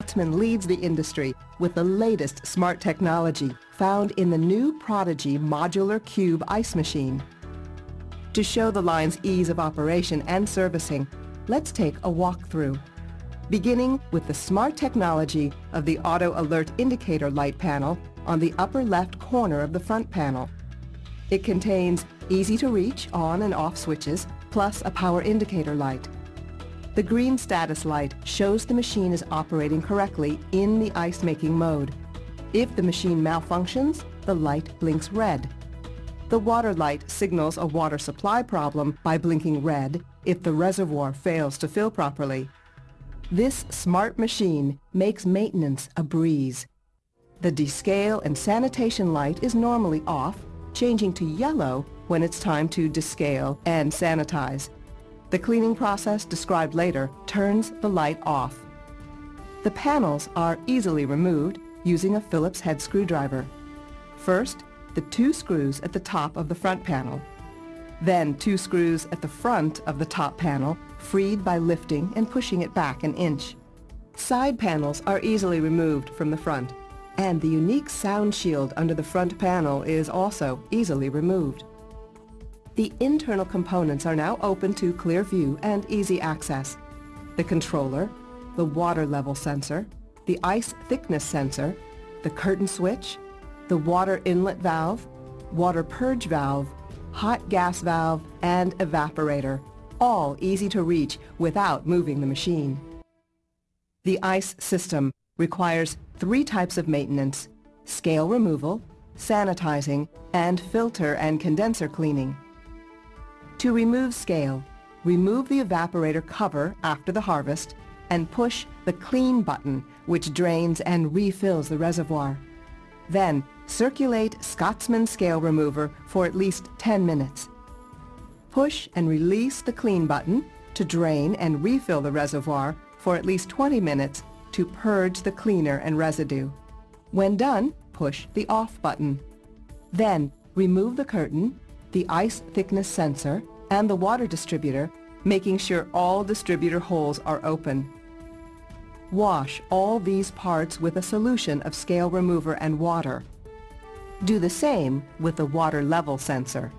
Scotsman leads the industry with the latest smart technology found in the new Prodigy Modular Cube ice machine. To show the line's ease of operation and servicing, let's take a walkthrough. Beginning with the smart technology of the Auto Alert Indicator light panel on the upper left corner of the front panel. It contains easy-to-reach on and off switches, plus a power indicator light. The green status light shows the machine is operating correctly in the ice-making mode. If the machine malfunctions, the light blinks red. The water light signals a water supply problem by blinking red if the reservoir fails to fill properly. This smart machine makes maintenance a breeze. The descale and sanitation light is normally off, changing to yellow when it's time to descale and sanitize. The cleaning process described later turns the light off. The panels are easily removed using a Phillips head screwdriver. First, the 2 screws at the top of the front panel. Then 2 screws at the front of the top panel, freed by lifting and pushing it back an inch. Side panels are easily removed from the front, and the unique sound shield under the front panel is also easily removed. The internal components are now open to clear view and easy access. The controller, the water level sensor, the ice thickness sensor, the curtain switch, the water inlet valve, water purge valve, hot gas valve, and evaporator, all easy to reach without moving the machine. The ice system requires 3 types of maintenance: scale removal, sanitizing, and filter and condenser cleaning. To remove scale, remove the evaporator cover after the harvest and push the clean button, which drains and refills the reservoir. Then circulate Scotsman scale remover for at least 10 minutes. Push and release the clean button to drain and refill the reservoir for at least 20 minutes to purge the cleaner and residue. When done, push the off button. Then remove the curtain, the ice thickness sensor, and the water distributor, making sure all distributor holes are open. Wash all these parts with a solution of scale remover and water. Do the same with the water level sensor.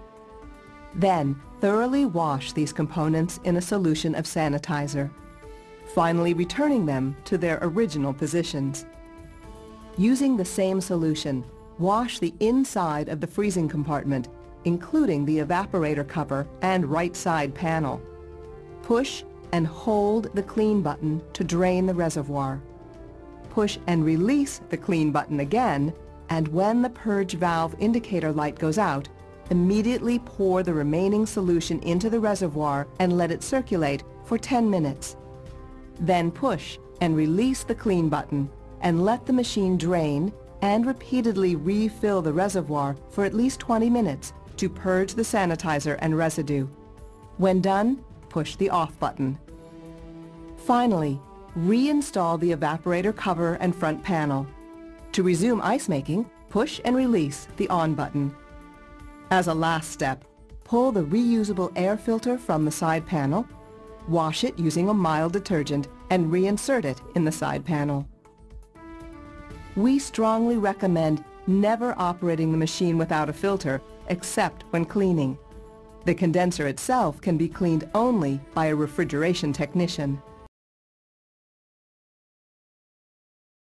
Then thoroughly wash these components in a solution of sanitizer, finally returning them to their original positions. Using the same solution, wash the inside of the freezing compartment, including the evaporator cover and right side panel. Push and hold the clean button to drain the reservoir. Push and release the clean button again, and when the purge valve indicator light goes out, immediately pour the remaining solution into the reservoir and let it circulate for 10 minutes. Then push and release the clean button and let the machine drain and repeatedly refill the reservoir for at least 20 minutes to purge the sanitizer and residue. When done, push the off button. Finally, reinstall the evaporator cover and front panel. To resume ice making, push and release the on button. As a last step, pull the reusable air filter from the side panel, wash it using a mild detergent, and reinsert it in the side panel. We strongly recommend never operating the machine without a filter except when cleaning. The condenser itself can be cleaned only by a refrigeration technician.